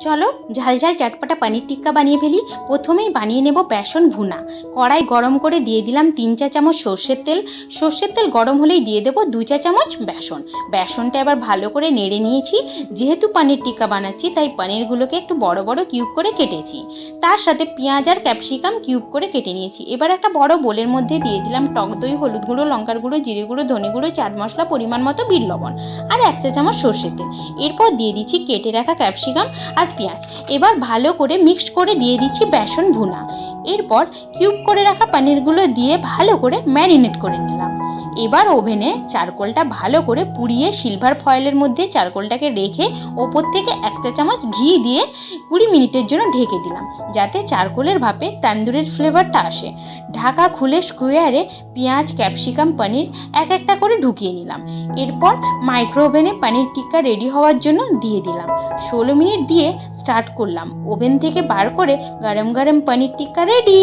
চলো ঝাল ঝাল চটপটা পনির টিক্কা বানিয়ে ফেলি। প্রথমেই বানিয়ে নেব বেসন ভুনা। কড়াই গরম করে দিয়ে দিলাম 3 চা চামচ সর্ষের তেল। সর্ষের তেল গরম হলেই দিয়ে দেবো 2 চা চামচ বেসন। বেসনটা এবার ভালো করে নেড়ে নিয়েছি। যেহেতু পনির টিক্কা বানাচ্ছি তাই পনিরগুলোকে একটু বড় বড় কিউব করে কেটেছি। তার সাথে পেঁয়াজ আর ক্যাপসিকাম কিউব করে কেটে নিয়েছি। এবার একটা বড় বোলের মধ্যে দিয়ে দিলাম টক দই, হলুদ গুঁড়ো, লঙ্কার গুঁড়ো, জিরে গুঁড়ো, ধনে গুঁড়ো, চাট মশলা, পরিমাণ মতো বিট লবণ আর 1 চা চামচ সর্ষের তেল। এরপর দিয়ে দিচ্ছি কেটে রাখা ক্যাপসিকাম আর পেঁয়াজ। এবার ভালো করে মিক্সড করে দিয়ে দিচ্ছি বেসন ভুনা। এরপর কিউব করে রাখা পনিরগুলো দিয়ে ভালো করে ম্যারিনেট করে নিলাম। এবার ওভেনে চারকোলটা ভালো করে পুড়িয়ে সিলভার ফয়েলের মধ্যে চারকোলটাকে রেখে ওপর থেকে 1 চা চামচ ঘি দিয়ে 20 মিনিটের জন্য ঢেকে দিলাম, যাতে চারকোলের ভাপে তান্দুরের ফ্লেভারটা আসে। ঢাকা খুলে স্কোয়ারে পেঁয়াজ, ক্যাপসিকাম, পনির এক একটা করে ঢুকিয়ে নিলাম। এরপর মাইক্রো ওভেনে পনির টিক্কা রেডি হওয়ার জন্য দিয়ে দিলাম। 16 মিনিট দিয়ে স্টার্ট করলাম। ওভেন থেকে বার করে গরম গরম পনির টিক্কা রেডি।